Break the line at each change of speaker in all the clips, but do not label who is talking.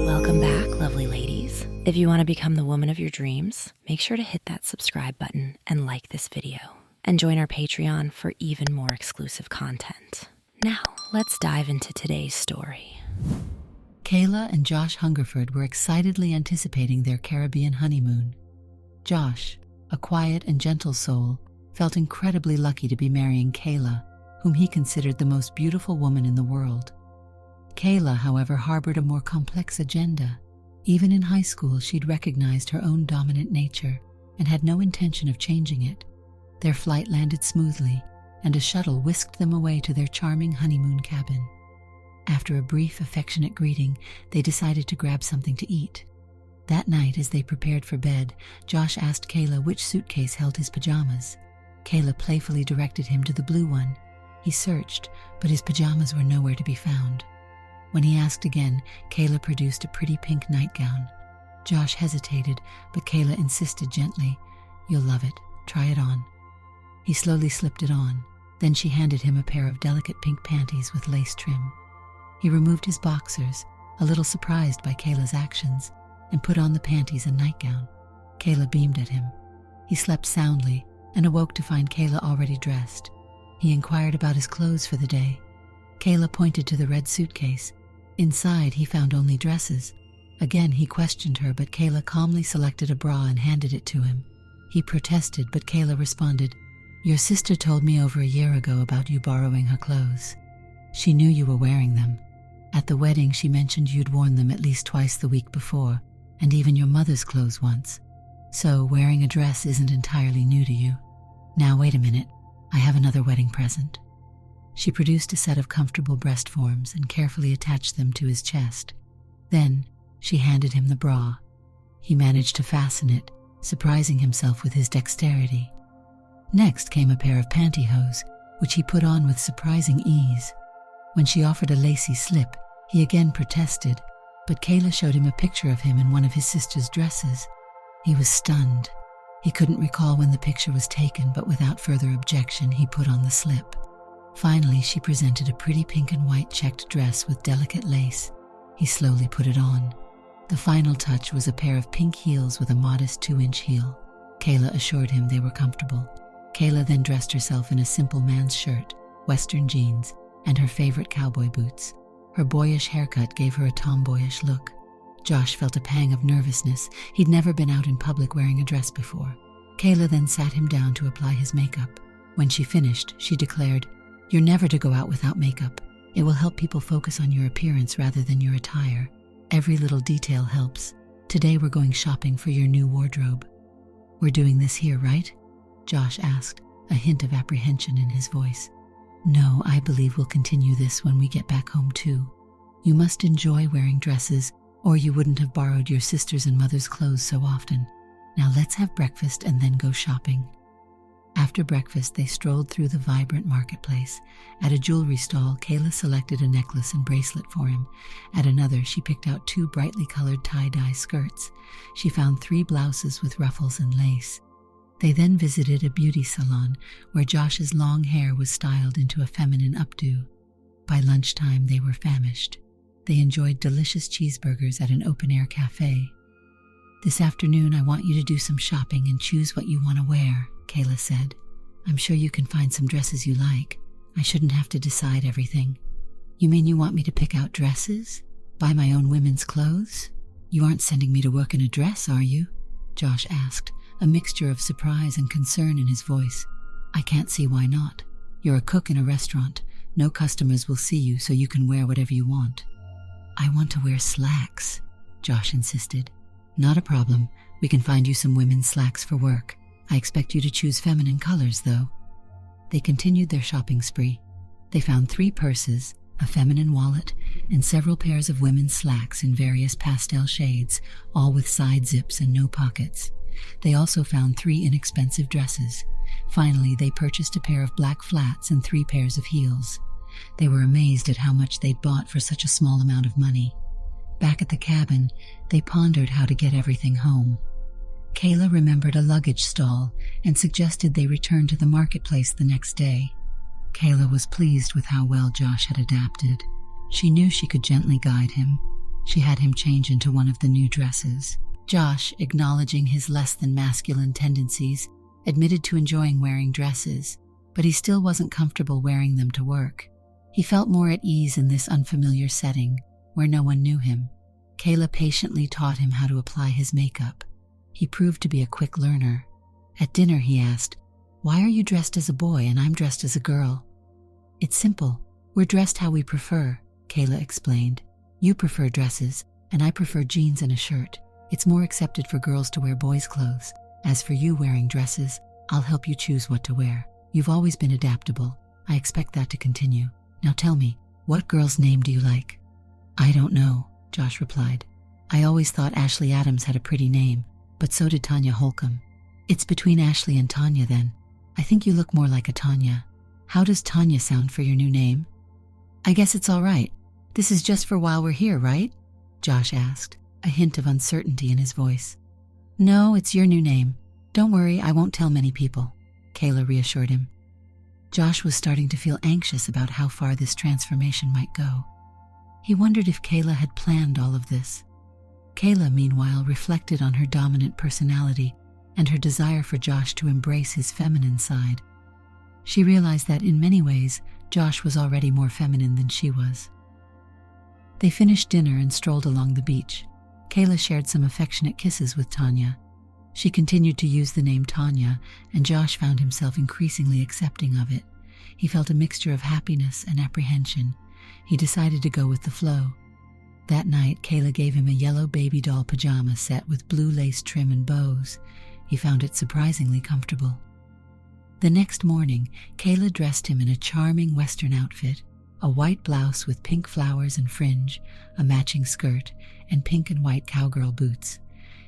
Welcome back, lovely ladies. If you want to become the woman of your dreams, make sure to hit that subscribe button and like this video. And join our Patreon for even more exclusive content. Now, let's dive into today's story.
Kayla and Josh Hungerford were excitedly anticipating their Caribbean honeymoon. Josh, a quiet and gentle soul, felt incredibly lucky to be marrying Kayla, whom he considered the most beautiful woman in the world. Kayla, however, harbored a more complex agenda. Even in high school, she'd recognized her own dominant nature and had no intention of changing it. Their flight landed smoothly, and a shuttle whisked them away to their charming honeymoon cabin. After a brief, affectionate greeting, they decided to grab something to eat. That night, as they prepared for bed, Josh asked Kayla which suitcase held his pajamas. Kayla playfully directed him to the blue one. He searched, but his pajamas were nowhere to be found. When he asked again, Kayla produced a pretty pink nightgown. Josh hesitated, but Kayla insisted gently, "You'll love it. Try it on." He slowly slipped it on. Then she handed him a pair of delicate pink panties with lace trim. He removed his boxers, a little surprised by Kayla's actions, and put on the panties and nightgown. Kayla beamed at him. He slept soundly and awoke to find Kayla already dressed. He inquired about his clothes for the day. Kayla pointed to the red suitcase. Inside, he found only dresses. Again, he questioned her, but Kayla calmly selected a bra and handed it to him. He protested, but Kayla responded, "Your sister told me over a year ago about you borrowing her clothes. She knew you were wearing them. At the wedding, she mentioned you'd worn them at least twice the week before, and even your mother's clothes once. So wearing a dress isn't entirely new to you. Now wait a minute, I have another wedding present." She produced a set of comfortable breast forms and carefully attached them to his chest. Then, she handed him the bra. He managed to fasten it, surprising himself with his dexterity. Next came a pair of pantyhose, which he put on with surprising ease. When she offered a lacy slip, he again protested, but Kayla showed him a picture of him in one of his sister's dresses. He was stunned. He couldn't recall when the picture was taken, but without further objection, he put on the slip. Finally, she presented a pretty pink and white checked dress with delicate lace. He slowly put it on. The final touch was a pair of pink heels with a modest 2-inch heel. Kayla assured him they were comfortable. Kayla then dressed herself in a simple man's shirt, Western jeans, and her favorite cowboy boots. Her boyish haircut gave her a tomboyish look. Josh felt a pang of nervousness. He'd never been out in public wearing a dress before. Kayla then sat him down to apply his makeup. When she finished, she declared, "You're never to go out without makeup. It will help people focus on your appearance rather than your attire. Every little detail helps. Today we're going shopping for your new wardrobe." "We're doing this here, right?" Josh asked, a hint of apprehension in his voice. "No, I believe we'll continue this when we get back home too. You must enjoy wearing dresses, or you wouldn't have borrowed your sister's and mother's clothes so often. Now let's have breakfast and then go shopping." After breakfast, they strolled through the vibrant marketplace. At a jewelry stall, Kayla selected a necklace and bracelet for him. At another, she picked out 2 brightly colored tie-dye skirts. She found 3 blouses with ruffles and lace. They then visited a beauty salon where Josh's long hair was styled into a feminine updo. By lunchtime, they were famished. They enjoyed delicious cheeseburgers at an open-air cafe. "This afternoon, I want you to do some shopping and choose what you want to wear," Kayla said. "I'm sure you can find some dresses you like. I shouldn't have to decide everything." "You mean you want me to pick out dresses? Buy my own women's clothes? You aren't sending me to work in a dress, are you?" Josh asked, a mixture of surprise and concern in his voice. "I can't see why not. You're a cook in a restaurant. No customers will see you, so you can wear whatever you want." "I want to wear slacks," Josh insisted. "Not a problem. We can find you some women's slacks for work. I expect you to choose feminine colors, though." They continued their shopping spree. They found 3 purses, a feminine wallet, and several pairs of women's slacks in various pastel shades, all with side zips and no pockets. They also found 3 inexpensive dresses. Finally, they purchased a pair of black flats and 3 pairs of heels. They were amazed at how much they'd bought for such a small amount of money. Back at the cabin, they pondered how to get everything home. Kayla remembered a luggage stall and suggested they return to the marketplace the next day. Kayla was pleased with how well Josh had adapted. She knew she could gently guide him. She had him change into one of the new dresses. Josh, acknowledging his less-than-masculine tendencies, admitted to enjoying wearing dresses, but he still wasn't comfortable wearing them to work. He felt more at ease in this unfamiliar setting, where no one knew him. Kayla patiently taught him how to apply his makeup. He proved to be a quick learner. At dinner he asked, "Why are you dressed as a boy and I'm dressed as a girl?" "It's simple. We're dressed how we prefer," Kayla explained. "You prefer dresses, and I prefer jeans and a shirt. It's more accepted for girls to wear boys' clothes. As for you wearing dresses, I'll help you choose what to wear. You've always been adaptable. I expect that to continue. Now tell me, what girl's name do you like?" "I don't know," Josh replied. "I always thought Ashley Adams had a pretty name, but so did Tonya Holcomb." "It's between Ashley and Tonya then. I think you look more like a Tonya. How does Tonya sound for your new name?" "I guess it's all right. This is just for while we're here, right?" Josh asked, a hint of uncertainty in his voice. "No, it's your new name. Don't worry, I won't tell many people," Kayla reassured him. Josh was starting to feel anxious about how far this transformation might go. He wondered if Kayla had planned all of this. Kayla, meanwhile, reflected on her dominant personality and her desire for Josh to embrace his feminine side. She realized that in many ways, Josh was already more feminine than she was. They finished dinner and strolled along the beach. Kayla shared some affectionate kisses with Tonya. She continued to use the name Tonya, and Josh found himself increasingly accepting of it. He felt a mixture of happiness and apprehension. He decided to go with the flow. That night, Kayla gave him a yellow baby doll pajama set with blue lace trim and bows. He found it surprisingly comfortable. The next morning, Kayla dressed him in a charming Western outfit, a white blouse with pink flowers and fringe, a matching skirt, and pink and white cowgirl boots.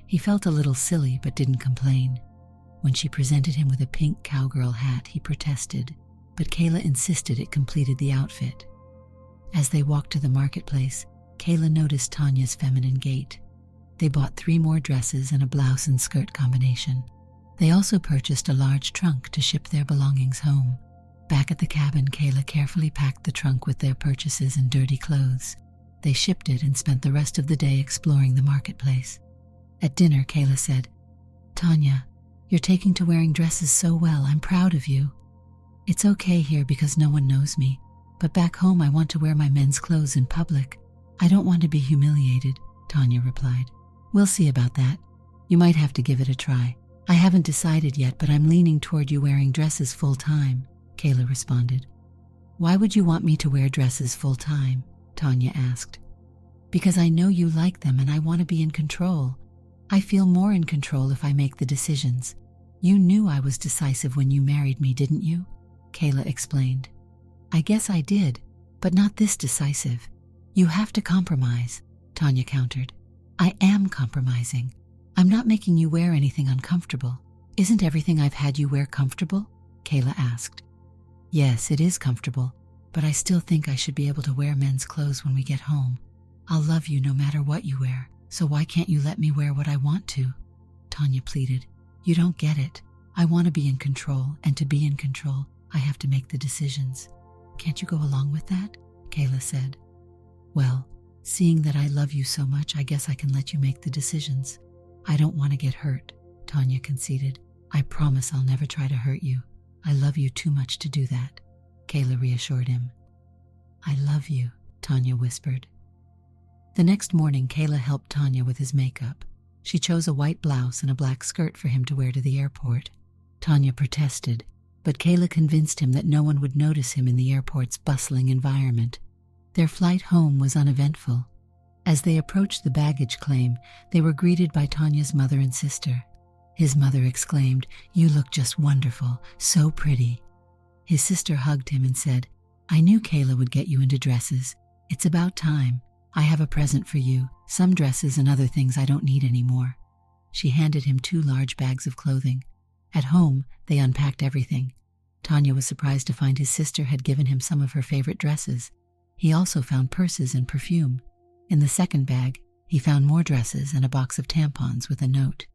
He felt a little silly but didn't complain. When she presented him with a pink cowgirl hat, he protested, but Kayla insisted it completed the outfit. As they walked to the marketplace, Kayla noticed Tonya's feminine gait. They bought 3 more dresses and a blouse and skirt combination. They also purchased a large trunk to ship their belongings home. Back at the cabin, Kayla carefully packed the trunk with their purchases and dirty clothes. They shipped it and spent the rest of the day exploring the marketplace. At dinner, Kayla said, "Tonya, you're taking to wearing dresses so well. I'm proud of you. It's okay here because no one knows me, but back home I want to wear my men's clothes in public. I don't want to be humiliated," Tonya replied. "We'll see about that. You might have to give it a try. I haven't decided yet, but I'm leaning toward you wearing dresses full time," Kayla responded. "Why would you want me to wear dresses full time?" Tonya asked. "Because I know you like them and I want to be in control. I feel more in control if I make the decisions. You knew I was decisive when you married me, didn't you?" Kayla explained. "I guess I did, but not this decisive. You have to compromise," Tonya countered. "I am compromising. I'm not making you wear anything uncomfortable. Isn't everything I've had you wear comfortable?" Kayla asked. "Yes, it is comfortable, but I still think I should be able to wear men's clothes when we get home. I'll love you no matter what you wear, so why can't you let me wear what I want to?" Tonya pleaded. "You don't get it. I want to be in control, and to be in control, I have to make the decisions. Can't you go along with that?" Kayla said. "Well, seeing that I love you so much, I guess I can let you make the decisions. I don't want to get hurt," Tonya conceded. "I promise I'll never try to hurt you. I love you too much to do that," Kayla reassured him. "I love you," Tonya whispered. The next morning, Kayla helped Tonya with his makeup. She chose a white blouse and a black skirt for him to wear to the airport. Tonya protested, but Kayla convinced him that no one would notice him in the airport's bustling environment. Their flight home was uneventful. As they approached the baggage claim, they were greeted by Tonya's mother and sister. His mother exclaimed, "You look just wonderful, so pretty." His sister hugged him and said, "I knew Kayla would get you into dresses. It's about time. I have a present for you, some dresses and other things I don't need anymore." She handed him 2 large bags of clothing. At home, they unpacked everything. Tonya was surprised to find his sister had given him some of her favorite dresses. He also found purses and perfume. In the second bag, he found more dresses and a box of tampons with a note.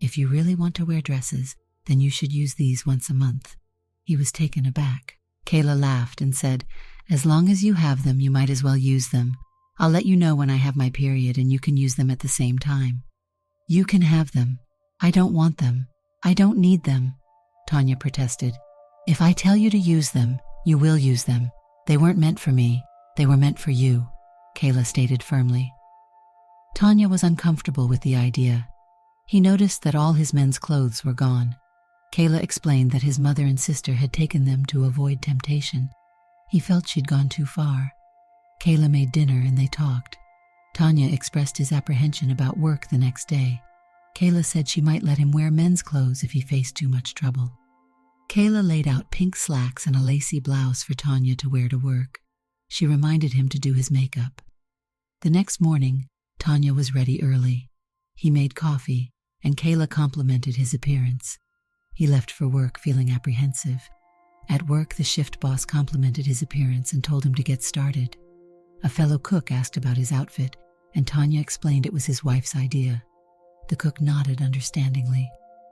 "If you really want to wear dresses, then you should use these once a month." He was taken aback. Kayla laughed and said, "As long as you have them, you might as well use them. I'll let you know when I have my period and you can use them at the same time." "You can have them. I don't want them. I don't need them," Tonya protested. "If I tell you to use them, you will use them. They weren't meant for me. They were meant for you," Kayla stated firmly. Tonya was uncomfortable with the idea. He noticed that all his men's clothes were gone. Kayla explained that his mother and sister had taken them to avoid temptation. He felt she'd gone too far. Kayla made dinner and they talked. Tonya expressed his apprehension about work the next day. Kayla said she might let him wear men's clothes if he faced too much trouble. Kayla laid out pink slacks and a lacy blouse for Tonya to wear to work. She reminded him to do his makeup. The next morning, Tonya was ready early. He made coffee, and Kayla complimented his appearance. He left for work feeling apprehensive. At work, the shift boss complimented his appearance and told him to get started. A fellow cook asked about his outfit, and Tonya explained it was his wife's idea. The cook nodded understandingly.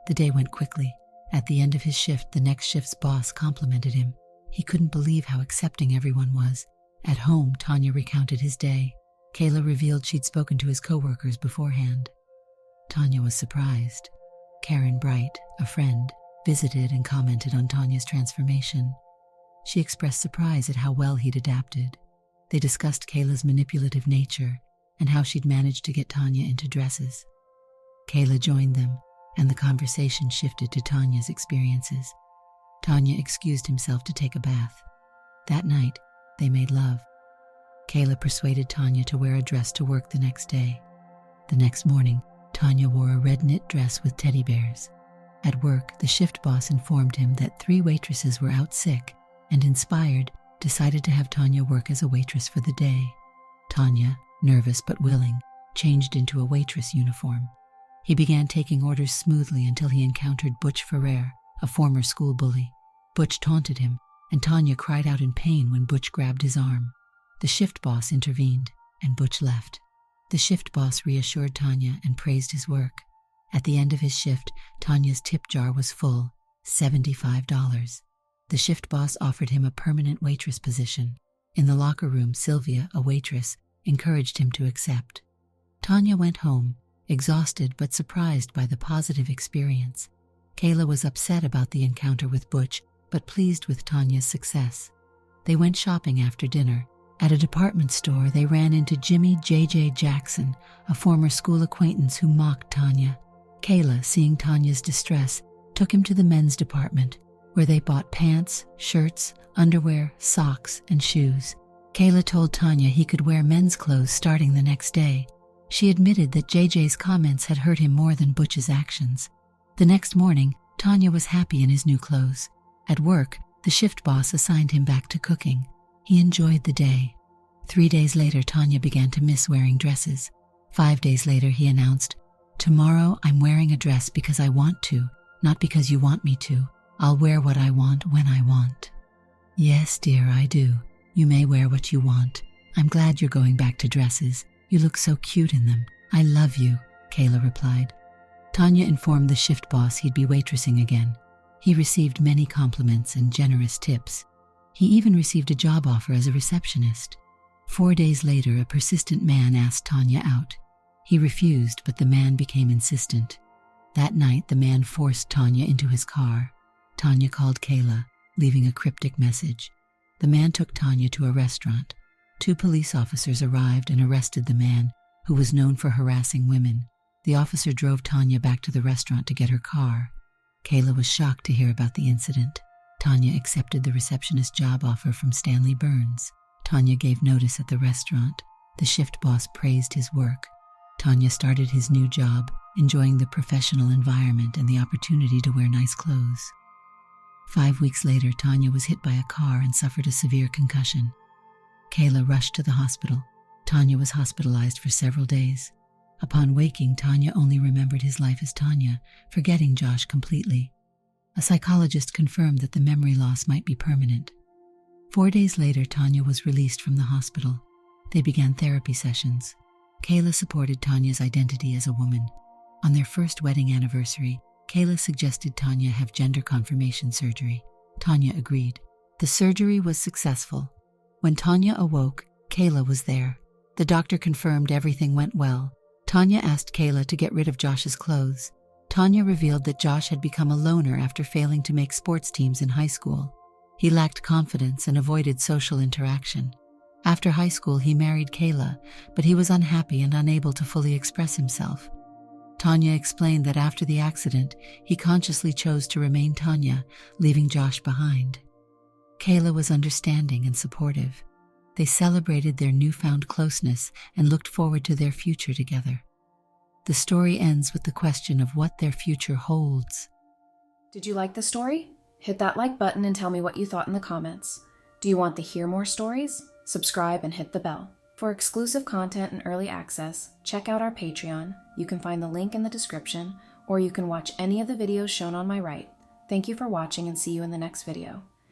The day went quickly. At the end of his shift, the next shift's boss complimented him. He couldn't believe how accepting everyone was. At home, Tonya recounted his day. Kayla revealed she'd spoken to his coworkers beforehand. Tonya was surprised. Karen Bright, a friend, visited and commented on Tonya's transformation. She expressed surprise at how well he'd adapted. They discussed Kayla's manipulative nature and how she'd managed to get Tonya into dresses. Kayla joined them, and the conversation shifted to Tonya's experiences. Tonya excused himself to take a bath. That night, they made love. Kayla persuaded Tonya to wear a dress to work the next day. The next morning, Tonya wore a red knit dress with teddy bears. At work, the shift boss informed him that 3 waitresses were out sick and, inspired, decided to have Tonya work as a waitress for the day. Tonya, nervous but willing, changed into a waitress uniform. He began taking orders smoothly until he encountered Butch Ferrer, a former school bully. Butch taunted him, and Tonya cried out in pain when Butch grabbed his arm. The shift boss intervened, and Butch left. The shift boss reassured Tonya and praised his work. At the end of his shift, Tonya's tip jar was full, $75. The shift boss offered him a permanent waitress position. In the locker room, Sylvia, a waitress, encouraged him to accept. Tonya went home, exhausted but surprised by the positive experience. Kayla was upset about the encounter with Butch, but pleased with Tonya's success. They went shopping after dinner. At a department store, they ran into Jimmy J.J. Jackson, a former school acquaintance who mocked Tonya. Kayla, seeing Tonya's distress, took him to the men's department, where they bought pants, shirts, underwear, socks, and shoes. Kayla told Tonya he could wear men's clothes starting the next day. She admitted that JJ's comments had hurt him more than Butch's actions. The next morning, Tonya was happy in his new clothes. At work, the shift boss assigned him back to cooking. He enjoyed the day. 3 days later, Tonya began to miss wearing dresses. 5 days later, he announced, "Tomorrow I'm wearing a dress because I want to, not because you want me to. I'll wear what I want when I want." "Yes, dear, I do. You may wear what you want. I'm glad you're going back to dresses. You look so cute in them. I love you," Kayla replied. Tonya informed the shift boss he'd be waitressing again. He received many compliments and generous tips. He even received a job offer as a receptionist. 4 days later, a persistent man asked Tonya out. He refused, but the man became insistent. That night, the man forced Tonya into his car. Tonya called Kayla, leaving a cryptic message. The man took Tonya to a restaurant. 2 police officers arrived and arrested the man, who was known for harassing women. The officer drove Tonya back to the restaurant to get her car. Kayla was shocked to hear about the incident. Tonya accepted the receptionist job offer from Stanley Burns. Tonya gave notice at the restaurant. The shift boss praised his work. Tonya started his new job, enjoying the professional environment and the opportunity to wear nice clothes. 5 weeks later, Tonya was hit by a car and suffered a severe concussion. Kayla rushed to the hospital. Tonya was hospitalized for several days. Upon waking, Tonya only remembered his life as Tonya, forgetting Josh completely. A psychologist confirmed that the memory loss might be permanent. 4 days later, Tonya was released from the hospital. They began therapy sessions. Kayla supported Tonya's identity as a woman. On their first wedding anniversary, Kayla suggested Tonya have gender confirmation surgery. Tonya agreed. The surgery was successful. When Tonya awoke, Kayla was there. The doctor confirmed everything went well. Tonya asked Kayla to get rid of Josh's clothes. Tonya revealed that Josh had become a loner after failing to make sports teams in high school. He lacked confidence and avoided social interaction. After high school, he married Kayla, but he was unhappy and unable to fully express himself. Tonya explained that after the accident, he consciously chose to remain Tonya, leaving Josh behind. Kayla was understanding and supportive. They celebrated their newfound closeness and looked forward to their future together. The story ends with the question of what their future holds.
Did you like the story? Hit that like button and tell me what you thought in the comments. Do you want to hear more stories? Subscribe and hit the bell. For exclusive content and early access, check out our Patreon. You can find the link in the description, or you can watch any of the videos shown on my right. Thank you for watching and see you in the next video.